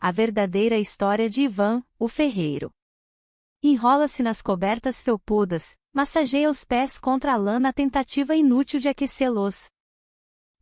A verdadeira história de Ivan, o ferreiro. Enrola-se nas cobertas felpudas, massageia os pés contra a lã na tentativa inútil de aquecê-los.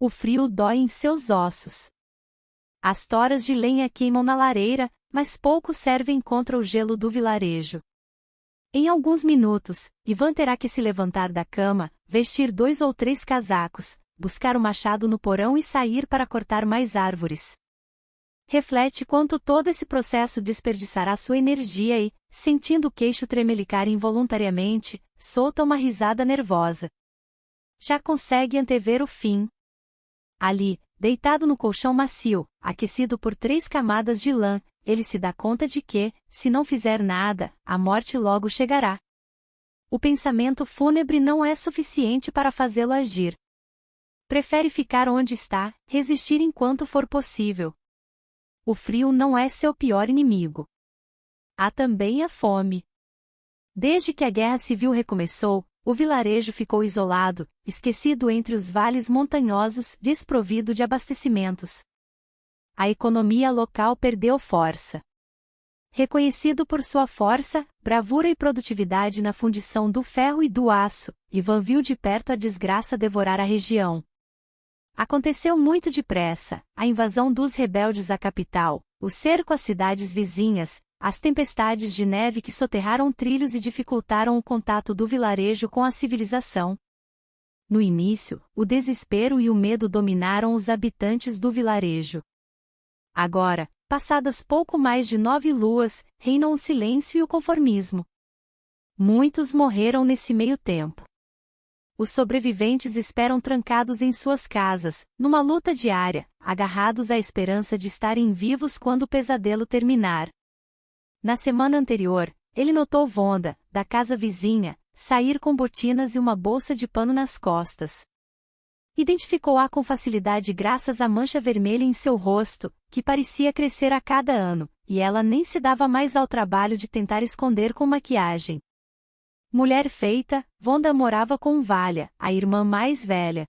O frio dói em seus ossos. As toras de lenha queimam na lareira, mas pouco servem contra o gelo do vilarejo. Em alguns minutos, Ivan terá que se levantar da cama, vestir 2 ou 3 casacos, buscar o machado no porão e sair para cortar mais árvores. Reflete quanto todo esse processo desperdiçará sua energia e, sentindo o queixo tremelicar involuntariamente, solta uma risada nervosa. Já consegue antever o fim. Ali, deitado no colchão macio, aquecido por 3 camadas de lã, ele se dá conta de que, se não fizer nada, a morte logo chegará. O pensamento fúnebre não é suficiente para fazê-lo agir. Prefere ficar onde está, resistir enquanto for possível. O frio não é seu pior inimigo. Há também a fome. Desde que a guerra civil recomeçou, o vilarejo ficou isolado, esquecido entre os vales montanhosos, desprovido de abastecimentos. A economia local perdeu força. Reconhecido por sua força, bravura e produtividade na fundição do ferro e do aço, Ivan viu de perto a desgraça devorar a região. Aconteceu muito depressa, a invasão dos rebeldes à capital, o cerco às cidades vizinhas, as tempestades de neve que soterraram trilhos e dificultaram o contato do vilarejo com a civilização. No início, o desespero e o medo dominaram os habitantes do vilarejo. Agora, passadas pouco mais de 9 luas, reinam o silêncio e o conformismo. Muitos morreram nesse meio tempo. Os sobreviventes esperam trancados em suas casas, numa luta diária, agarrados à esperança de estarem vivos quando o pesadelo terminar. Na semana anterior, ele notou Vonda, da casa vizinha, sair com botinas e uma bolsa de pano nas costas. Identificou-a com facilidade graças à mancha vermelha em seu rosto, que parecia crescer a cada ano, e ela nem se dava mais ao trabalho de tentar esconder com maquiagem. Mulher feita, Vonda morava com Valha, a irmã mais velha.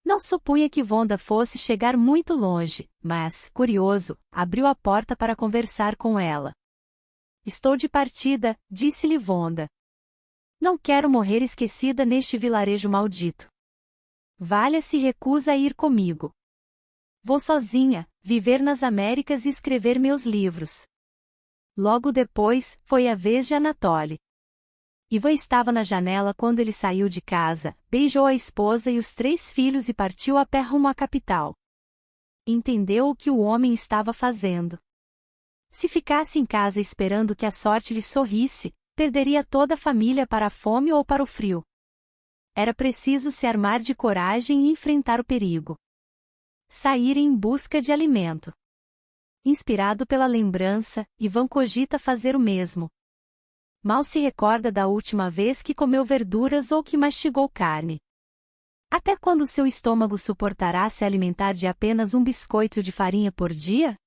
Não supunha que Vonda fosse chegar muito longe, mas, curioso, abriu a porta para conversar com ela. Estou de partida, disse-lhe Vonda. Não quero morrer esquecida neste vilarejo maldito. Valha se recusa a ir comigo. Vou sozinha, viver nas Américas e escrever meus livros. Logo depois, foi a vez de Anatoly. Ivan estava na janela quando ele saiu de casa, beijou a esposa e os 3 filhos e partiu a pé rumo à capital. Entendeu o que o homem estava fazendo. Se ficasse em casa esperando que a sorte lhe sorrisse, perderia toda a família para a fome ou para o frio. Era preciso se armar de coragem e enfrentar o perigo. Sair em busca de alimento. Inspirado pela lembrança, Ivan cogita fazer o mesmo. Mal se recorda da última vez que comeu verduras ou que mastigou carne. Até quando seu estômago suportará se alimentar de apenas um biscoito de farinha por dia?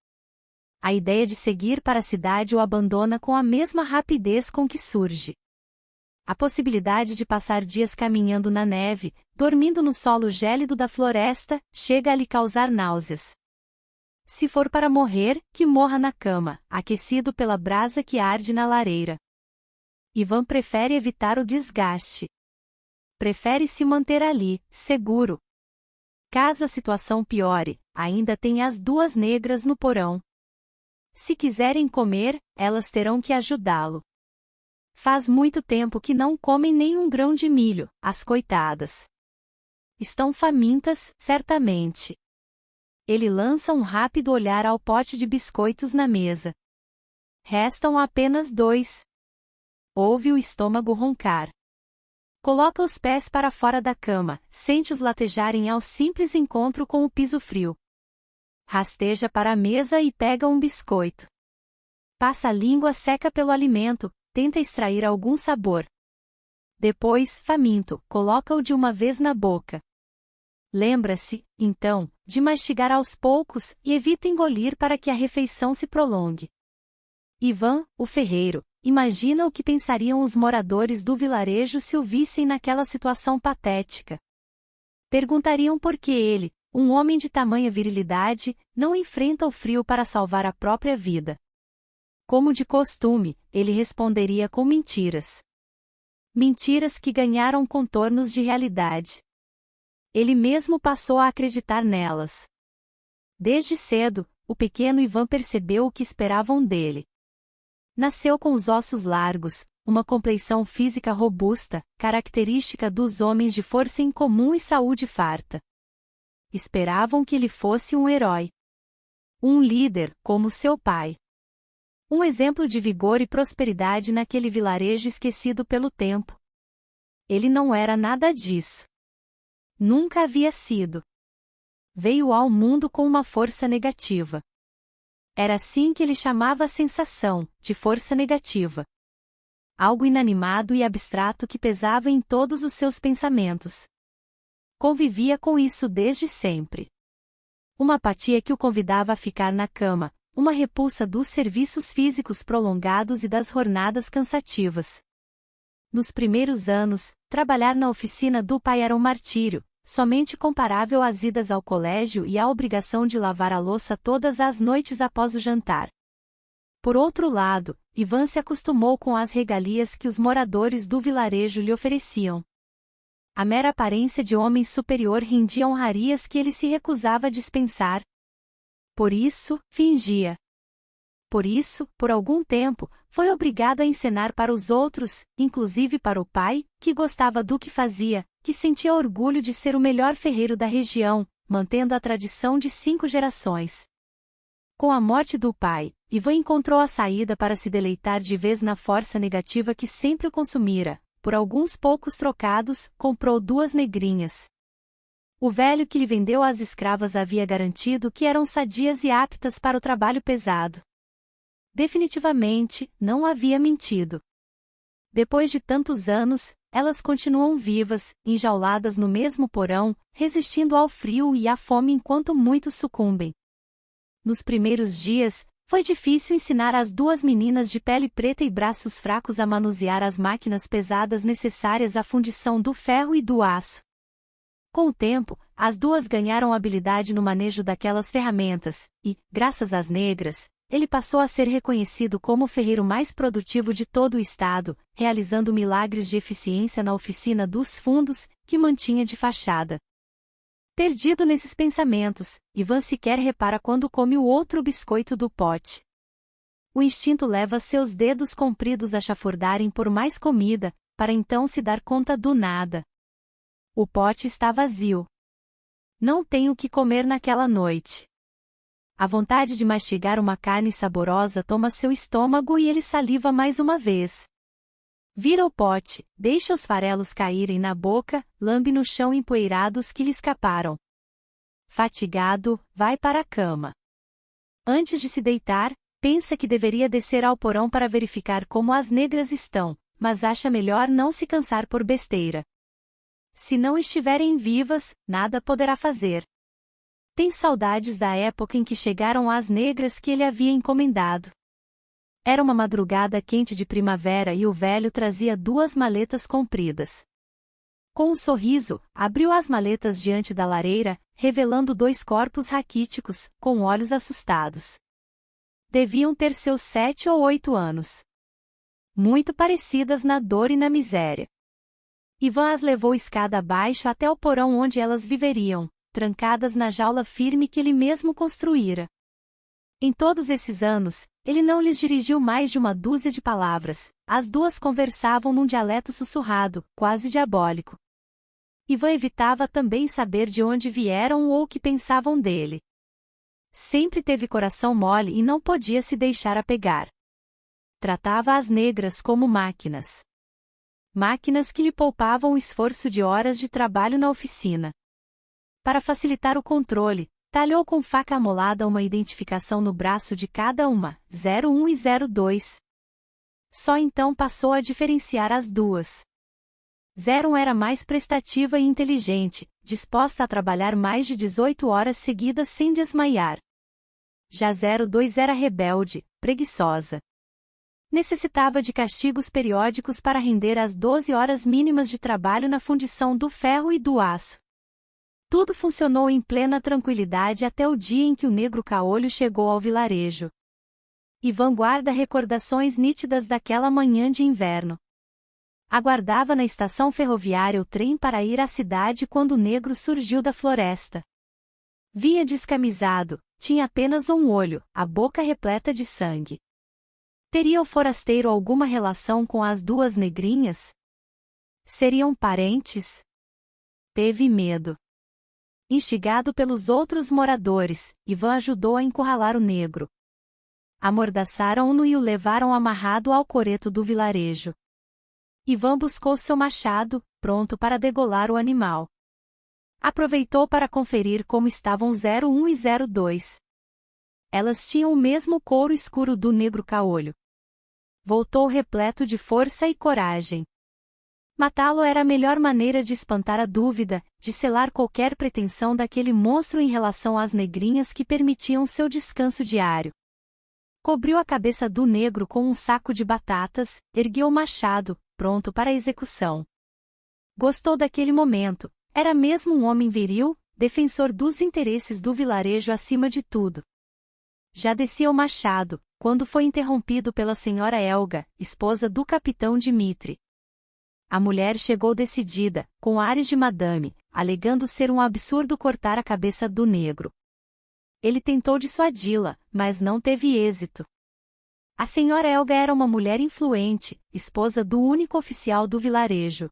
A ideia de seguir para a cidade o abandona com a mesma rapidez com que surge. A possibilidade de passar dias caminhando na neve, dormindo no solo gélido da floresta, chega a lhe causar náuseas. Se for para morrer, que morra na cama, aquecido pela brasa que arde na lareira. Ivan prefere evitar o desgaste. Prefere se manter ali, seguro. Caso a situação piore, ainda tem as 2 negras no porão. Se quiserem comer, elas terão que ajudá-lo. Faz muito tempo que não comem nenhum grão de milho, as coitadas. Estão famintas, certamente. Ele lança um rápido olhar ao pote de biscoitos na mesa. Restam apenas 2. Ouve o estômago roncar. Coloca os pés para fora da cama, sente-os latejarem ao simples encontro com o piso frio. Rasteja para a mesa e pega um biscoito. Passa a língua seca pelo alimento, tenta extrair algum sabor. Depois, faminto, coloca-o de uma vez na boca. Lembra-se, então, de mastigar aos poucos e evita engolir para que a refeição se prolongue. Ivan, o ferreiro, imagina o que pensariam os moradores do vilarejo se o vissem naquela situação patética. Perguntariam por que ele, um homem de tamanha virilidade, não enfrenta o frio para salvar a própria vida. Como de costume, ele responderia com mentiras. Mentiras que ganharam contornos de realidade. Ele mesmo passou a acreditar nelas. Desde cedo, o pequeno Ivan percebeu o que esperavam dele. Nasceu com os ossos largos, uma compleição física robusta, característica dos homens de força incomum e saúde farta. Esperavam que ele fosse um herói. Um líder, como seu pai. Um exemplo de vigor e prosperidade naquele vilarejo esquecido pelo tempo. Ele não era nada disso. Nunca havia sido. Veio ao mundo com uma força negativa. Era assim que ele chamava a sensação, de força negativa. Algo inanimado e abstrato que pesava em todos os seus pensamentos. Convivia com isso desde sempre. Uma apatia que o convidava a ficar na cama, uma repulsa dos serviços físicos prolongados e das jornadas cansativas. Nos primeiros anos, trabalhar na oficina do pai era um martírio, somente comparável às idas ao colégio e à obrigação de lavar a louça todas as noites após o jantar. Por outro lado, Ivan se acostumou com as regalias que os moradores do vilarejo lhe ofereciam. A mera aparência de homem superior rendia honrarias que ele se recusava a dispensar. Por isso, fingia. Por isso, por algum tempo, foi obrigado a encenar para os outros, inclusive para o pai, que gostava do que fazia, que sentia orgulho de ser o melhor ferreiro da região, mantendo a tradição de 5 gerações. Com a morte do pai, Ivan encontrou a saída para se deleitar de vez na força negativa que sempre o consumira. Por alguns poucos trocados, comprou 2 negrinhas. O velho que lhe vendeu as escravas havia garantido que eram sadias e aptas para o trabalho pesado. Definitivamente, não havia mentido. Depois de tantos anos, elas continuam vivas, enjauladas no mesmo porão, resistindo ao frio e à fome enquanto muitos sucumbem. Nos primeiros dias, foi difícil ensinar as 2 meninas de pele preta e braços fracos a manusear as máquinas pesadas necessárias à fundição do ferro e do aço. Com o tempo, as 2 ganharam habilidade no manejo daquelas ferramentas, e, graças às negras, ele passou a ser reconhecido como o ferreiro mais produtivo de todo o estado, realizando milagres de eficiência na oficina dos fundos, que mantinha de fachada. Perdido nesses pensamentos, Ivan sequer repara quando come o outro biscoito do pote. O instinto leva seus dedos compridos a chafurdarem por mais comida, para então se dar conta do nada. O pote está vazio. Não tem o que comer naquela noite. A vontade de mastigar uma carne saborosa toma seu estômago e ele saliva mais uma vez. Vira o pote, deixa os farelos caírem na boca, lambe no chão empoeirados que lhe escaparam. Fatigado, vai para a cama. Antes de se deitar, pensa que deveria descer ao porão para verificar como as negras estão, mas acha melhor não se cansar por besteira. Se não estiverem vivas, nada poderá fazer. Tem saudades da época em que chegaram as negras que ele havia encomendado. Era uma madrugada quente de primavera e o velho trazia 2 maletas compridas. Com um sorriso, abriu as maletas diante da lareira, revelando 2 corpos raquíticos, com olhos assustados. Deviam ter seus 7 ou 8 anos. Muito parecidas na dor e na miséria. Ivan as levou escada abaixo até o porão onde elas viveriam, trancadas na jaula firme que ele mesmo construíra. Em todos esses anos, ele não lhes dirigiu mais de 1 dúzia de palavras, as 2 conversavam num dialeto sussurrado, quase diabólico. Ivan evitava também saber de onde vieram ou o que pensavam dele. Sempre teve coração mole e não podia se deixar apegar. Tratava as negras como máquinas. Máquinas que lhe poupavam o esforço de horas de trabalho na oficina. Para facilitar o controle, talhou com faca amolada uma identificação no braço de cada uma, 01 e 02. Só então passou a diferenciar as 2. 01 era mais prestativa e inteligente, disposta a trabalhar mais de 18 horas seguidas sem desmaiar. Já 02 era rebelde, preguiçosa. Necessitava de castigos periódicos para render as 12 horas mínimas de trabalho na fundição do ferro e do aço. Tudo funcionou em plena tranquilidade até o dia em que o negro caolho chegou ao vilarejo. Ivan guarda recordações nítidas daquela manhã de inverno. Aguardava na estação ferroviária o trem para ir à cidade quando o negro surgiu da floresta. Vinha descamisado, tinha apenas um olho, a boca repleta de sangue. Teria o forasteiro alguma relação com as duas negrinhas? Seriam parentes? Teve medo. Instigado pelos outros moradores, Ivan ajudou a encurralar o negro. Amordaçaram-no e o levaram amarrado ao coreto do vilarejo. Ivan buscou seu machado, pronto para degolar o animal. Aproveitou para conferir como estavam 01 e 02. Elas tinham o mesmo couro escuro do negro caolho. Voltou repleto de força e coragem. Matá-lo era a melhor maneira de espantar a dúvida, de selar qualquer pretensão daquele monstro em relação às negrinhas que permitiam seu descanso diário. Cobriu a cabeça do negro com um saco de batatas, ergueu o machado, pronto para a execução. Gostou daquele momento, era mesmo um homem viril, defensor dos interesses do vilarejo acima de tudo. Já descia o machado, quando foi interrompido pela senhora Elga, esposa do capitão Dmitri. A mulher chegou decidida, com ares de madame, alegando ser um absurdo cortar a cabeça do negro. Ele tentou dissuadi-la, mas não teve êxito. A senhora Elga era uma mulher influente, esposa do único oficial do vilarejo.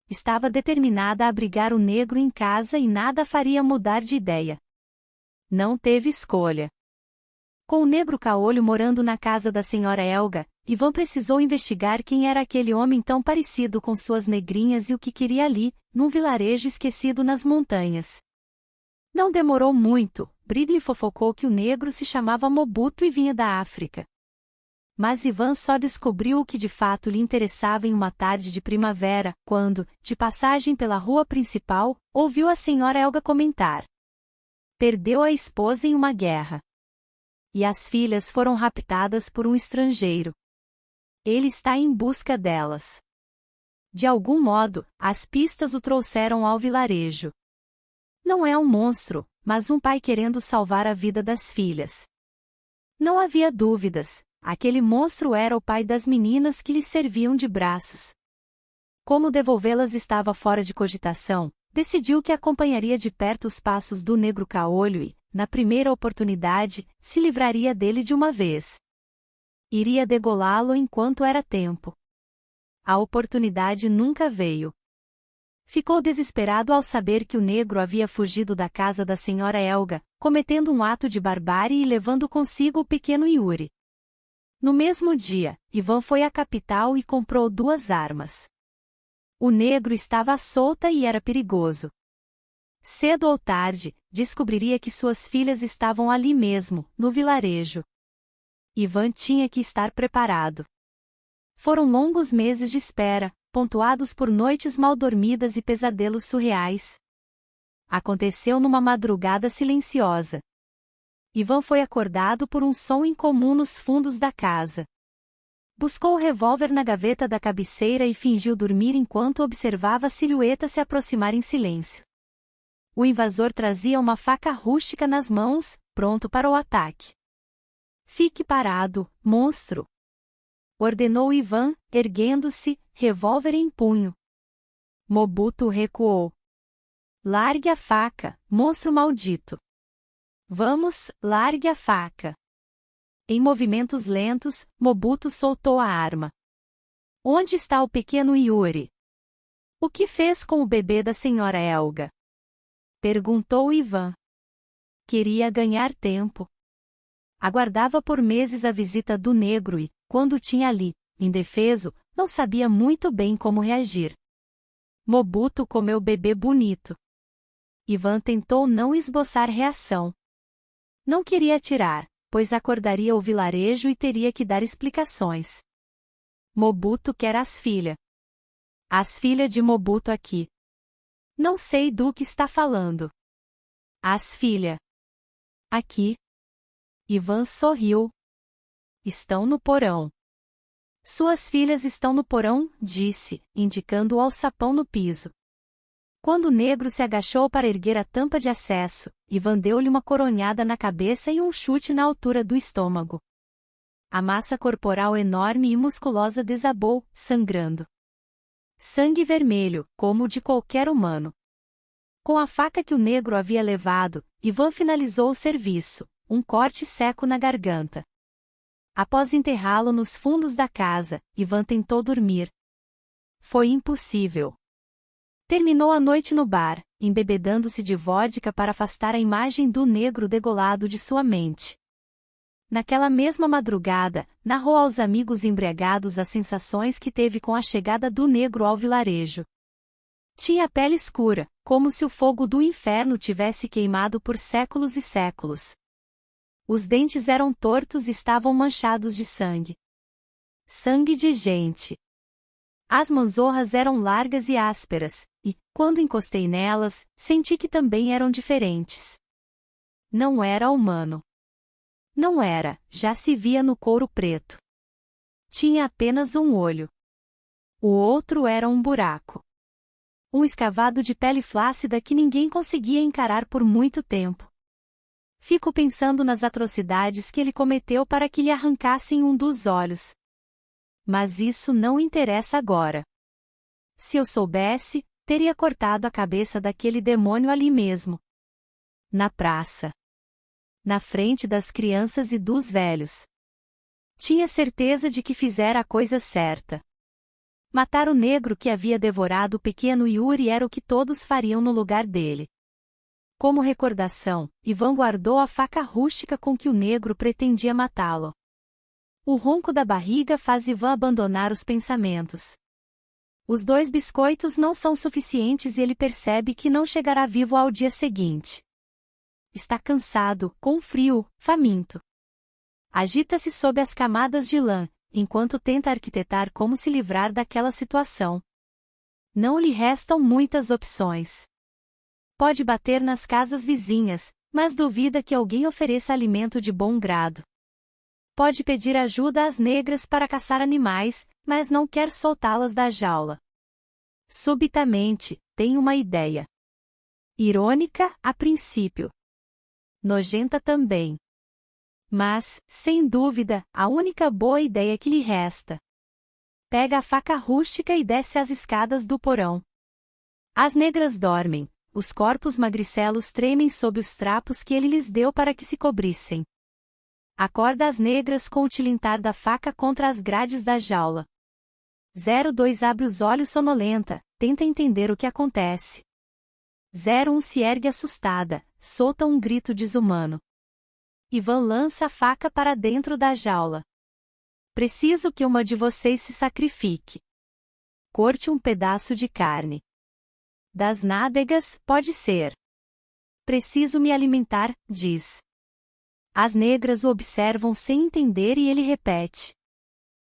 Estava determinada a abrigar o negro em casa e nada faria mudar de ideia. Não teve escolha. Com o negro caolho morando na casa da senhora Elga, Ivan precisou investigar quem era aquele homem tão parecido com suas negrinhas e o que queria ali, num vilarejo esquecido nas montanhas. Não demorou muito, Bridley fofocou que o negro se chamava Mobuto e vinha da África. Mas Ivan só descobriu o que de fato lhe interessava em uma tarde de primavera, quando, de passagem pela rua principal, ouviu a senhora Elga comentar. Perdeu a esposa em uma guerra. E as filhas foram raptadas por um estrangeiro. Ele está em busca delas. De algum modo, as pistas o trouxeram ao vilarejo. Não é um monstro, mas um pai querendo salvar a vida das filhas. Não havia dúvidas, aquele monstro era o pai das meninas que lhe serviam de braços. Como devolvê-las estava fora de cogitação, decidiu que acompanharia de perto os passos do negro caolho e, na primeira oportunidade, se livraria dele de uma vez. Iria degolá-lo enquanto era tempo. A oportunidade nunca veio. Ficou desesperado ao saber que o negro havia fugido da casa da senhora Elga, cometendo um ato de barbárie e levando consigo o pequeno Yuri. No mesmo dia, Ivan foi à capital e comprou 2 armas. O negro estava à solta e era perigoso. Cedo ou tarde, descobriria que suas filhas estavam ali mesmo, no vilarejo. Ivan tinha que estar preparado. Foram longos meses de espera, pontuados por noites mal dormidas e pesadelos surreais. Aconteceu numa madrugada silenciosa. Ivan foi acordado por um som incomum nos fundos da casa. Buscou o revólver na gaveta da cabeceira e fingiu dormir enquanto observava a silhueta se aproximar em silêncio. O invasor trazia uma faca rústica nas mãos, pronto para o ataque. Fique parado, monstro! Ordenou Ivan, erguendo-se, revólver em punho. Mobuto recuou. Largue a faca, monstro maldito! Vamos, largue a faca! Em movimentos lentos, Mobuto soltou a arma. Onde está o pequeno Yuri? O que fez com o bebê da senhora Elga? Perguntou Ivan. Queria ganhar tempo. Aguardava por meses a visita do negro e, quando o tinha ali, indefeso, não sabia muito bem como reagir. Mobuto comeu bebê bonito. Ivan tentou não esboçar reação. Não queria atirar, pois acordaria o vilarejo e teria que dar explicações. Mobuto quer as filhas. As filhas de Mobuto aqui. Não sei do que está falando. As filhas. Aqui. Ivan sorriu. Estão no porão. Suas filhas estão no porão, disse, indicando o alçapão no piso. Quando o negro se agachou para erguer a tampa de acesso, Ivan deu-lhe uma coronhada na cabeça e um chute na altura do estômago. A massa corporal enorme e musculosa desabou, sangrando. Sangue vermelho, como o de qualquer humano. Com a faca que o negro havia levado, Ivan finalizou o serviço, um corte seco na garganta. Após enterrá-lo nos fundos da casa, Ivan tentou dormir. Foi impossível. Terminou a noite no bar, embebedando-se de vodka para afastar a imagem do negro degolado de sua mente. Naquela mesma madrugada, narrou aos amigos embriagados as sensações que teve com a chegada do negro ao vilarejo. Tinha a pele escura, como se o fogo do inferno tivesse queimado por séculos e séculos. Os dentes eram tortos e estavam manchados de sangue. Sangue de gente. As manzorras eram largas e ásperas, e, quando encostei nelas, senti que também eram diferentes. Não era humano. Não era, já se via no couro preto. Tinha apenas um olho. O outro era um buraco. Um escavado de pele flácida que ninguém conseguia encarar por muito tempo. Fico pensando nas atrocidades que ele cometeu para que lhe arrancassem um dos olhos. Mas isso não interessa agora. Se eu soubesse, teria cortado a cabeça daquele demônio ali mesmo. Na praça. Na frente das crianças e dos velhos. Tinha certeza de que fizera a coisa certa. Matar o negro que havia devorado o pequeno Yuri era o que todos fariam no lugar dele. Como recordação, Ivan guardou a faca rústica com que o negro pretendia matá-lo. O ronco da barriga faz Ivan abandonar os pensamentos. Os 2 biscoitos não são suficientes e ele percebe que não chegará vivo ao dia seguinte. Está cansado, com frio, faminto. Agita-se sob as camadas de lã, enquanto tenta arquitetar como se livrar daquela situação. Não lhe restam muitas opções. Pode bater nas casas vizinhas, mas duvida que alguém ofereça alimento de bom grado. Pode pedir ajuda às negras para caçar animais, mas não quer soltá-las da jaula. Subitamente, tem uma ideia. Irônica, a princípio. Nojenta também. Mas, sem dúvida, a única boa ideia que lhe resta. Pega a faca rústica e desce as escadas do porão. As negras dormem, os corpos magricelos tremem sob os trapos que ele lhes deu para que se cobrissem. Acorda as negras com o tilintar da faca contra as grades da jaula. 02 abre os olhos sonolenta, tenta entender o que acontece. 01 se ergue assustada, solta um grito desumano. Ivan lança a faca para dentro da jaula. Preciso que uma de vocês se sacrifique. Corte um pedaço de carne. Das nádegas, pode ser. Preciso me alimentar, diz. As negras o observam sem entender e ele repete.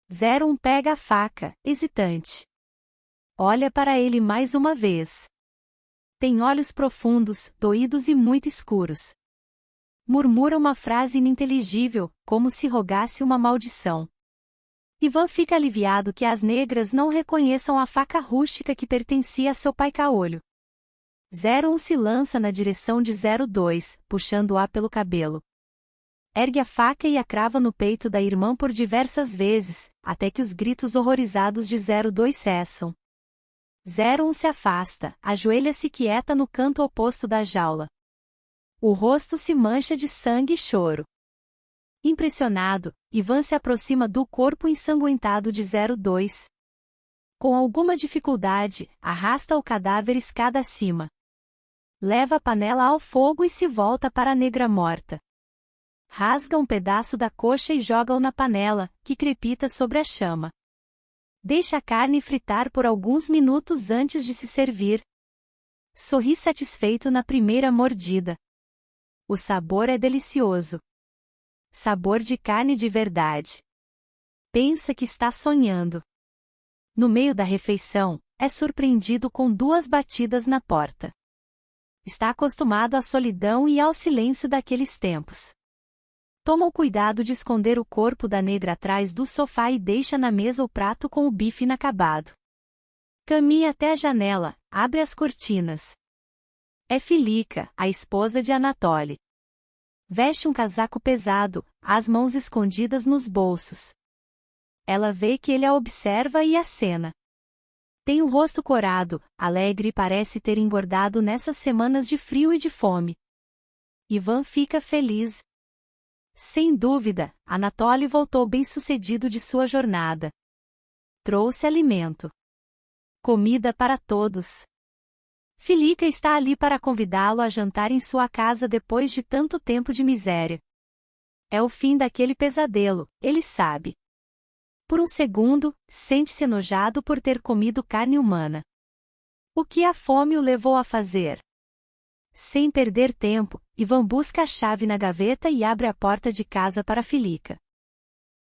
01 pega a faca, hesitante. Olha para ele mais uma vez. Tem olhos profundos, doídos e muito escuros. Murmura uma frase ininteligível, como se rogasse uma maldição. Ivan fica aliviado que as negras não reconheçam a faca rústica que pertencia a seu pai caolho. 01 se lança na direção de 02, puxando-a pelo cabelo. Ergue a faca e a crava no peito da irmã por diversas vezes, até que os gritos horrorizados de 02 cessam. 01 se afasta, ajoelha-se quieta no canto oposto da jaula. O rosto se mancha de sangue e choro. Impressionado, Ivan se aproxima do corpo ensanguentado de 02. Com alguma dificuldade, arrasta o cadáver escada acima. Leva a panela ao fogo e se volta para a negra morta. Rasga um pedaço da coxa e joga-o na panela, que crepita sobre a chama. Deixa a carne fritar por alguns minutos antes de se servir. Sorri satisfeito na primeira mordida. O sabor é delicioso. Sabor de carne de verdade. Pensa que está sonhando. No meio da refeição, é surpreendido com 2 batidas na porta. Está acostumado à solidão e ao silêncio daqueles tempos. Toma o cuidado de esconder o corpo da negra atrás do sofá e deixa na mesa o prato com o bife inacabado. Caminha até a janela, abre as cortinas. É Filica, a esposa de Anatoly. Veste um casaco pesado, as mãos escondidas nos bolsos. Ela vê que ele a observa e acena. Tem o rosto corado, alegre e parece ter engordado nessas semanas de frio e de fome. Ivan fica feliz. Sem dúvida, Anatoly voltou bem-sucedido de sua jornada. Trouxe alimento. Comida para todos. Filica está ali para convidá-lo a jantar em sua casa depois de tanto tempo de miséria. É o fim daquele pesadelo, ele sabe. Por um segundo, sente-se enojado por ter comido carne humana. O que a fome o levou a fazer? Sem perder tempo, Ivan busca a chave na gaveta e abre a porta de casa para Filica.